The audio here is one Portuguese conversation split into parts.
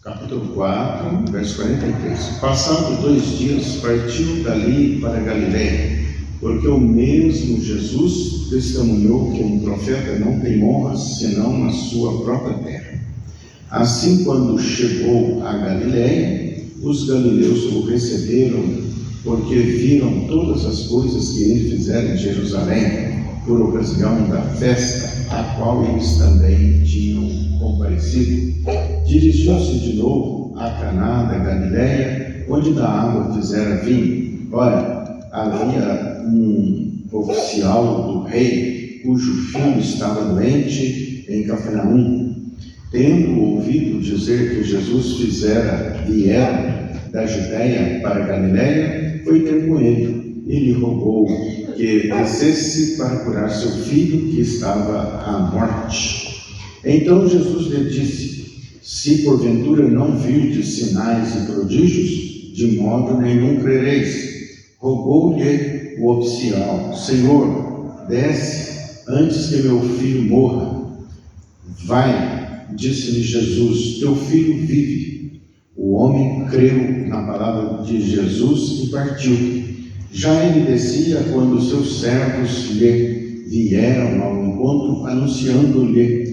capítulo 4, verso 43. Passados 2 dias, partiu dali para Galiléia, porque o mesmo Jesus testemunhou que um profeta não tem honra senão na sua própria terra. Assim, quando chegou a Galiléia, os galileus o receberam, porque viram todas as coisas que ele fizera em Jerusalém, por ocasião da festa, a qual eles também tinham comparecido. Dirigiu-se de novo a Caná da Galiléia, onde da água fizera vinho. Ora, havia um oficial do rei, cujo filho estava doente em Cafarnaum. Tendo ouvido dizer que Jesus viera da Judéia para Galiléia, foi ter com ele e lhe rogou que descesse para curar seu filho, que estava à morte. Então Jesus lhe disse: se porventura não virdes sinais e prodígios, de modo nenhum crereis. Rogou-lhe o oficial: Senhor, desce antes que meu filho morra. Vai, disse-lhe Jesus, teu filho vive. O homem creu na palavra de Jesus e partiu. Já ele descia quando seus servos lhe vieram ao encontro, anunciando-lhe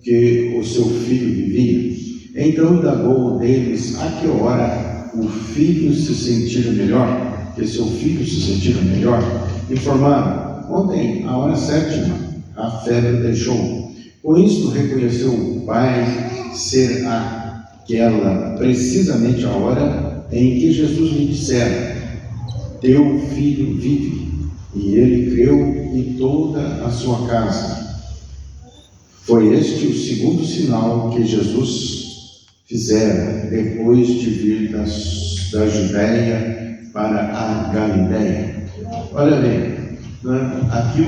que o seu filho vivia. Então indagou deles a que hora o filho se sentira melhor, que seu filho se sentira melhor. Informaram: ontem, a hora 7, a febre deixou. Com isto reconheceu o pai ser aquela precisamente a hora em que Jesus lhe dissera: teu filho vive. E ele creu, e toda a sua casa. Foi este o segundo sinal que Jesus fizera depois de vir da Judéia para a Galiléia. Olha bem, aqui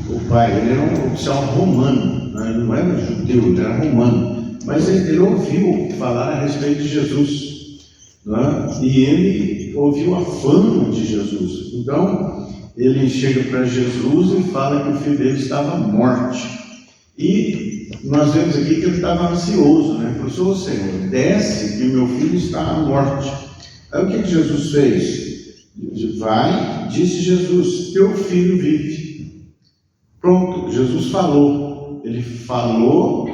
o pai, ele era um oficial romano, ele não era judeu, ele era romano, mas ele ouviu falar a respeito de Jesus, e ele ouviu a fama de Jesus. Então ele chega para Jesus e fala que o filho dele estava morto. E nós vemos aqui que ele estava ansioso, falou: Senhor, desce que meu filho está à morte. Aí o que Jesus fez? Vai, disse Jesus, teu filho vive. Pronto, Jesus falou. Ele falou,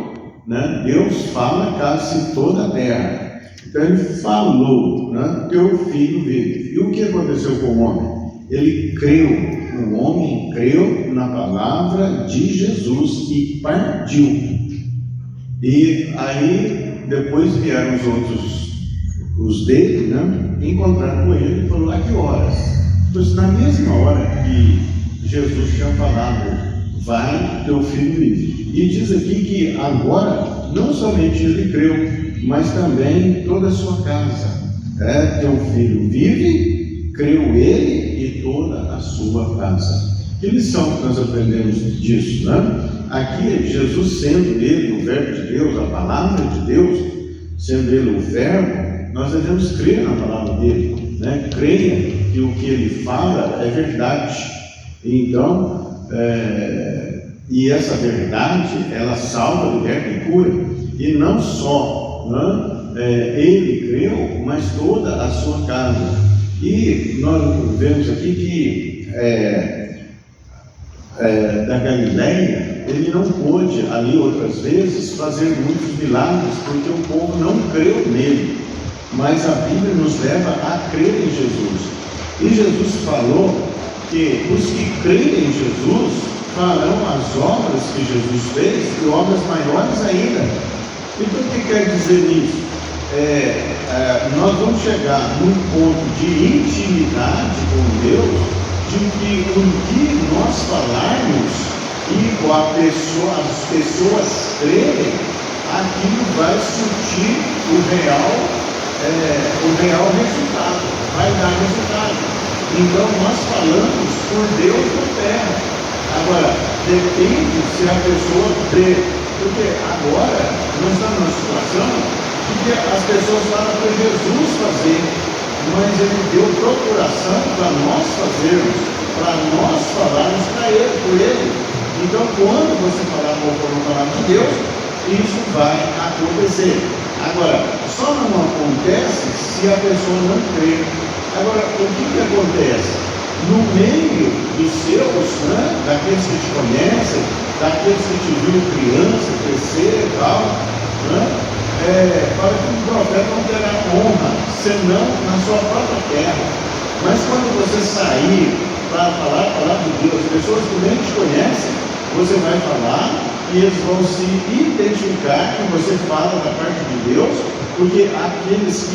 Deus fala, case toda a terra. Então ele falou, teu filho vive. E o que aconteceu com o homem? Ele creu. O homem creu na palavra de Jesus e partiu. E aí depois vieram os dele, encontraram com ele e falou: a que horas? Pois na mesma hora que Jesus tinha falado: vai, teu filho vive. E diz aqui que agora não somente ele creu, mas também toda a sua casa. Teu filho vive, creu ele e toda a sua casa. Que lição que nós aprendemos disso, Aqui, Jesus sendo ele o verbo de Deus, a palavra de Deus, sendo ele o verbo, nós devemos crer na palavra dele, Creia que o que ele fala é verdade. Então, e essa verdade, ela salva, liberta e cura. E não só ele creu, mas toda a sua casa. E nós vemos aqui que da Galiléia, ele não pôde ali outras vezes fazer muitos milagres, porque o povo não creu nele. Mas a Bíblia nos leva a crer em Jesus. E Jesus falou que os que creem em Jesus farão as obras que Jesus fez e obras maiores ainda. Então o que quer dizer isso? Nós vamos chegar num ponto de intimidade com Deus, de que um dia nós falarmos e as pessoas crerem, aquilo vai surtir o real resultado, vai dar resultado. Então nós falamos por Deus na terra. Agora, depende se a pessoa crê, porque agora nós estamos numa situação de que as pessoas falam para Jesus fazer, mas ele deu procuração para nós fazermos, para nós falarmos por ele. Então, quando você falar conforme a palavra de Deus, isso vai acontecer. Agora, só só não acontece se a pessoa não crê. Agora, o que acontece? No meio dos seus, daqueles que te conhecem, daqueles que te viram criança, crescer e tal, para que o profeta não terá honra, senão na sua própria terra. Mas quando você sair para falar a palavra de Deus, pessoas que nem te conhecem, você vai falar e eles vão se identificar que você fala da parte de Deus, porque aqueles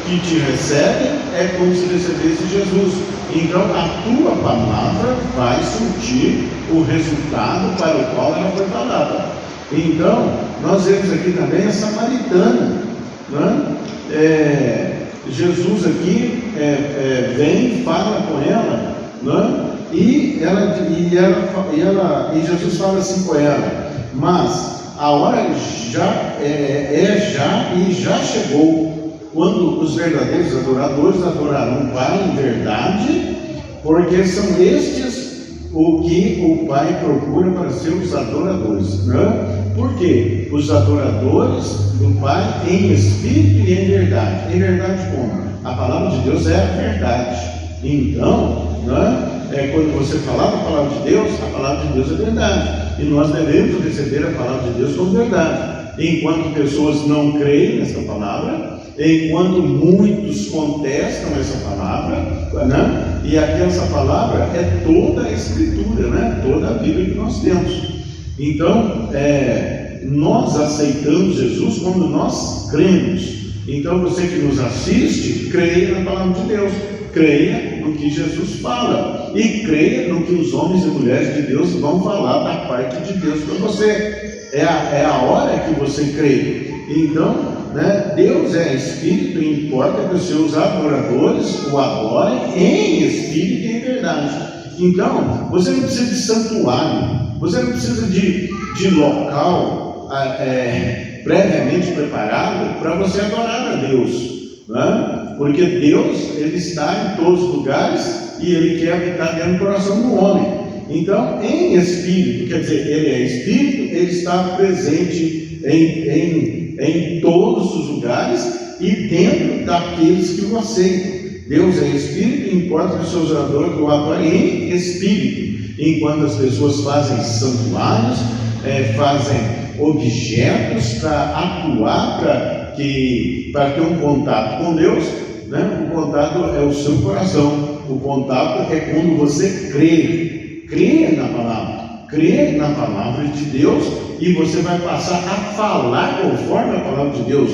que te recebem é como se recebesse Jesus. Então a tua palavra vai surtir o resultado para o qual ela foi falada. Então nós vemos aqui também a samaritana, Jesus aqui vem, fala com ela, e Jesus fala assim com ela: mas a hora já chegou, quando os verdadeiros adoradores adorarão o Pai em verdade, porque são estes o que o Pai procura para seus adoradores. Por quê? Os adoradores do Pai em espírito e em verdade. Em verdade como? A palavra de Deus é a verdade. Então, quando você falar a palavra de Deus, a palavra de Deus é verdade. E nós devemos receber a palavra de Deus como verdade. Enquanto pessoas não creem nessa palavra, enquanto muitos contestam essa palavra, e aqui essa palavra é toda a Escritura, toda a Bíblia que nós temos. Então, nós aceitamos Jesus quando nós cremos. Então, você que nos assiste, creia na palavra de Deus, creia no que Jesus fala e creia no que os homens e mulheres de Deus vão falar da parte de Deus para você. É a hora que você crê. Então, Deus é Espírito e importa que os seus adoradores o adorem em Espírito e em verdade. Então, você não precisa de santuário, você não precisa de local previamente preparado para você adorar a Deus, porque Deus, Ele está em todos os lugares e Ele quer habitar dentro do coração do homem. Então, em Espírito, quer dizer, Ele é Espírito, Ele está presente em todos os lugares e dentro daqueles que o aceitam. Deus é Espírito e importa que os seus adoradores o adorem em Espírito. Enquanto as pessoas fazem santuários, fazem objetos para atuar, para ter um contato com Deus, o contato é o seu coração. O contato é quando você crê na palavra de Deus, e você vai passar a falar conforme a palavra de Deus.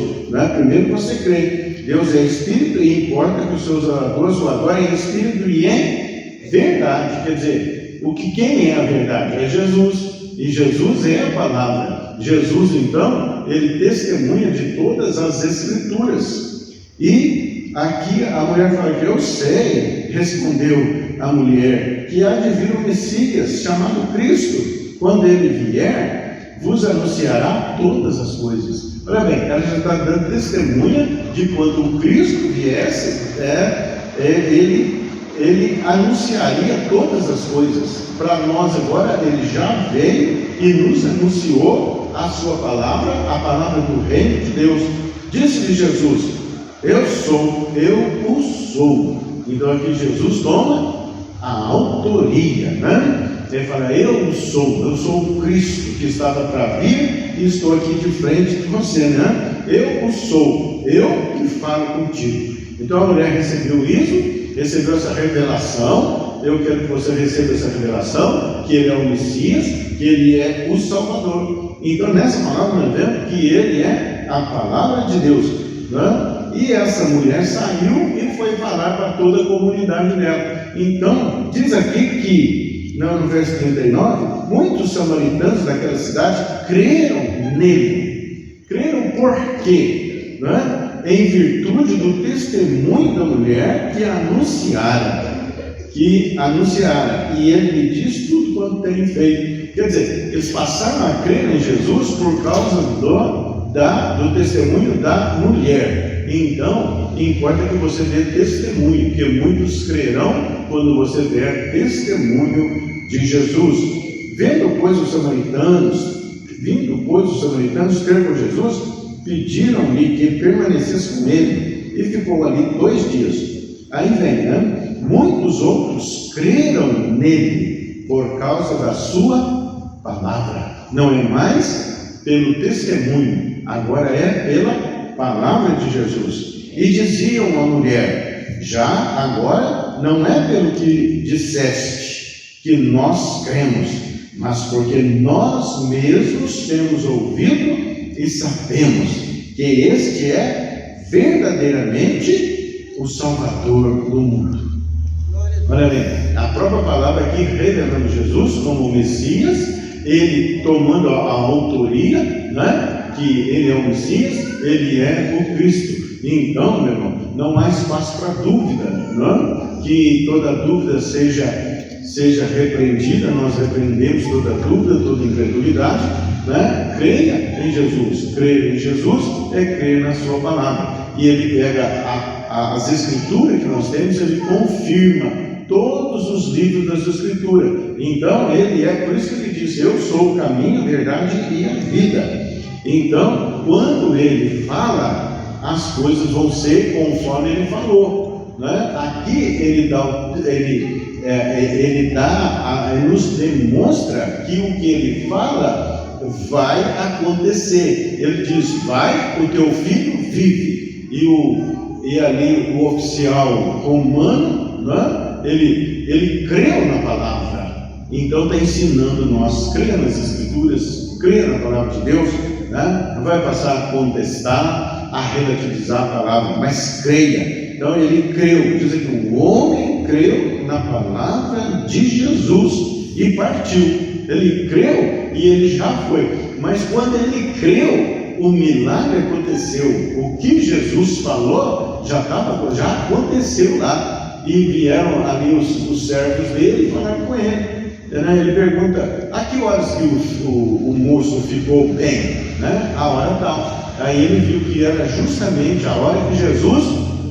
Primeiro você crê. Deus é Espírito e importa que os seus adoradores o adorem em Espírito e em verdade. Quer dizer, quem é a verdade? É Jesus. E Jesus é a palavra. Jesus, então, ele testemunha de todas as Escrituras. E aqui a mulher fala que eu sei, respondeu a mulher, que há de vir o Messias, chamado Cristo. Quando ele vier, vos anunciará todas as coisas. Olha bem, ela já está dando testemunha de quando o Cristo viesse, ele anunciaria todas as coisas. Para nós agora, ele já veio e nos anunciou a sua palavra, a palavra do reino de Deus. Disse-lhe Jesus: eu o sou. Então aqui Jesus toma a autoria, Ele fala: eu sou o Cristo que estava para vir e estou aqui de frente de você, Eu o sou, eu que falo contigo. Então a mulher recebeu isso, recebeu essa revelação. Eu quero que você receba essa revelação, que ele é o Messias, que ele é o Salvador. Então nessa palavra nós vemos que ele é a palavra de Deus, E essa mulher saiu e foi falar para toda a comunidade dela. Então diz aqui que no verso 39, muitos samaritanos daquela cidade creram nele. Creram por quê? Em virtude do testemunho da mulher que anunciara. E ele lhe diz tudo quanto tem feito. Quer dizer, eles passaram a crer em Jesus por causa do testemunho da mulher. Então, importa que você dê testemunho, porque muitos crerão quando você der testemunho de Jesus. Vindo, pois, os samaritanos crer por Jesus, pediram-lhe que permanecesse com ele, e ficou ali 2 dias. Aí vem, né? Muitos outros creram nele por causa da sua palavra. Não é mais pelo testemunho, agora é pela palavra de Jesus. E diziam à mulher: já agora não é pelo que disseste que nós cremos, mas porque nós mesmos temos ouvido e sabemos que este é verdadeiramente o Salvador do mundo. Olha bem, a própria palavra aqui revelando Jesus como o Messias, ele tomando a autoria, né, que ele é o Messias, ele é o Cristo. Então, meu irmão, não há espaço para dúvida, não? Que toda dúvida seja repreendida. Nós repreendemos toda dúvida, toda incredulidade, né? Creia em Jesus. Crer em Jesus é crer na sua palavra. E ele pega as escrituras que nós temos, ele confirma todos os livros das escrituras. Então ele é, por isso que ele diz: eu sou o caminho, a verdade e a vida. Então, quando ele fala, as coisas vão ser conforme ele falou, né? Aqui ele nos demonstra que o que ele fala vai acontecer. Ele diz: vai, o teu filho vive. E ali o oficial romano, né? Ele creu na palavra. Então está ensinando nós: creia nas escrituras, creia na palavra de Deus, né? Não vai passar a contestar, a relativizar a palavra, mas creia. Então ele creu, diz que o homem creu na palavra de Jesus e partiu. Ele creu e ele já foi. Mas quando ele creu, o milagre aconteceu. O que Jesus falou já aconteceu lá. E vieram ali os servos dele e falaram com ele. Ele pergunta: a que horas que o moço ficou bem? Né? A hora tal. Aí ele viu que era justamente a hora que Jesus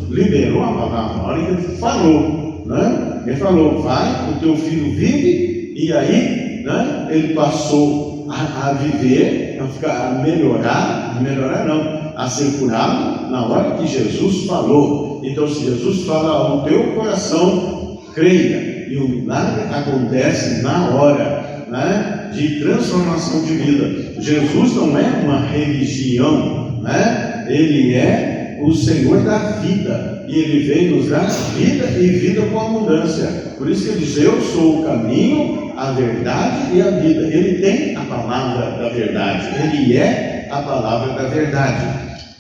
liberou a palavra, a hora que ele falou, né? Ele falou: vai, o teu filho vive. E aí, né, ele passou a viver, a melhorar, a ser curado na hora que Jesus falou. Então, se Jesus fala ao teu coração, creia, e o milagre acontece na hora, né, de transformação de vida. Jesus não é uma religião, né? Ele é o Senhor da vida, e ele veio nos dar vida e vida com abundância. Por isso que ele diz: eu sou o caminho, a verdade e a vida. Ele tem a palavra da verdade, ele é a palavra da verdade.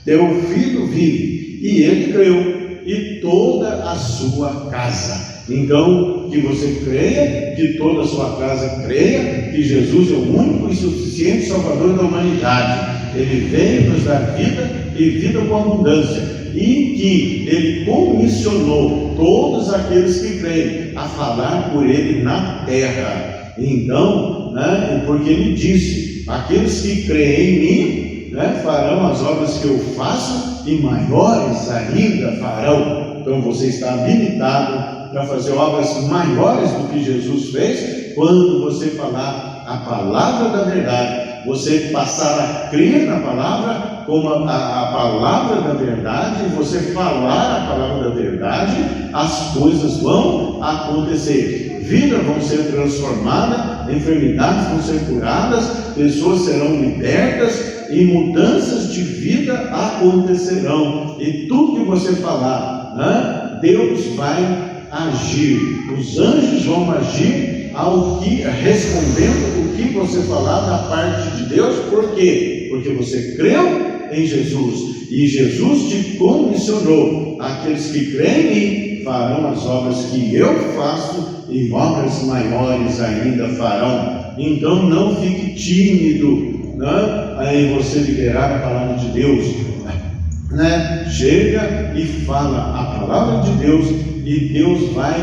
Teu filho vive, e ele creu, e toda a sua casa. Então, que você creia, que toda a sua casa creia, que Jesus é o único e suficiente Salvador da humanidade. Ele veio nos dar vida e vida com abundância, e que ele comissionou todos aqueles que creem a falar por ele na terra. Então, né, porque ele disse: aqueles que creem em mim, né, farão as obras que eu faço, e maiores ainda farão. Então você está habilitado para fazer obras maiores do que Jesus fez, quando você falar a palavra da verdade, você passar a crer na palavra como a palavra da verdade, e você falar a palavra da verdade, as coisas vão acontecer. Vidas vão ser transformadas, enfermidades vão ser curadas, pessoas serão libertas e mudanças de vida acontecerão. E tudo que você falar, né, Deus vai agir, os anjos vão agir respondendo o que você falar da parte de Deus. Por quê? Porque você creu em Jesus, e Jesus te comissionou: aqueles que creem em mim farão as obras que eu faço, e obras maiores ainda farão. Então não fique tímido, né, em você liberar a palavra de Deus, né? Chega e fala a palavra de Deus, e Deus vai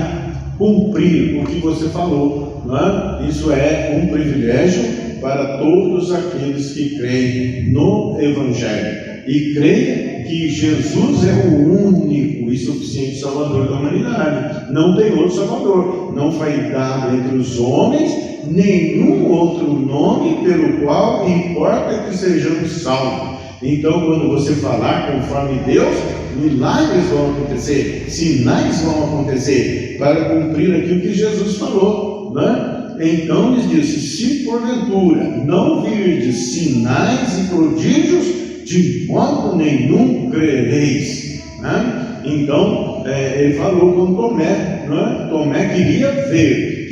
cumprir o que você falou, né? Isso é um privilégio para todos aqueles que creem no Evangelho e creem que Jesus é o único e suficiente Salvador da humanidade. Não tem outro Salvador. Não foi dado entre os homens nenhum outro nome pelo qual importa que sejamos salvos. Então, quando você falar conforme Deus, milagres vão acontecer, sinais vão acontecer, para cumprir aquilo que Jesus falou, né? Então lhes disse: se porventura não virdes sinais e prodígios, de modo nenhum crereis, né? Então ele falou com Tomé, né? Tomé queria ver,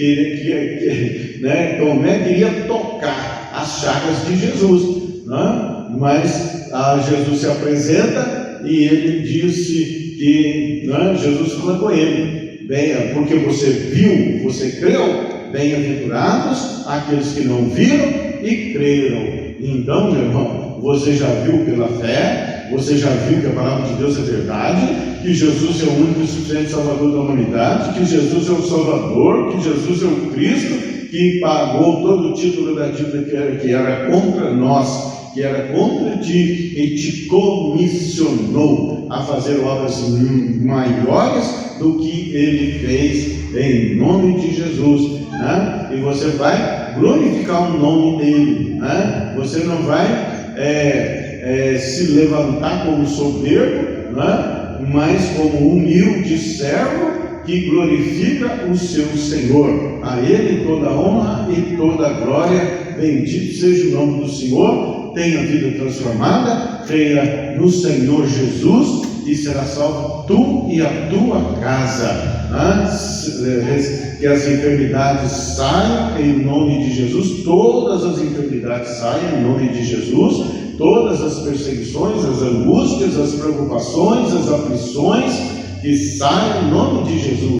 né? Tomé queria tocar as chagas de Jesus, né? Mas Jesus se apresenta e ele disse que, né? Jesus fala com ele: bem, porque você viu, você creu, bem-aventurados aqueles que não viram e creram. Então, meu irmão, você já viu pela fé, você já viu que a palavra de Deus é verdade, que Jesus é o único e suficiente Salvador da humanidade, que Jesus é o Salvador, que Jesus é o Cristo, que pagou todo o título da dívida que era contra nós, que era contra ti, e te comissionou a fazer obras maiores do que ele fez, em nome de Jesus, né? E você vai glorificar o nome dele, né? Você não vai se levantar como soberbo, né? Mas como humilde servo que glorifica o seu Senhor. A ele toda a honra e toda a glória. Bendito seja o nome do Senhor. Tenha a vida transformada, creia no Senhor Jesus e será salvo tu e a tua casa. Que as enfermidades saiam em nome de Jesus, todas as enfermidades saiam em nome de Jesus, todas as perseguições, as angústias, as preocupações, as aflições, que saiam em nome de Jesus.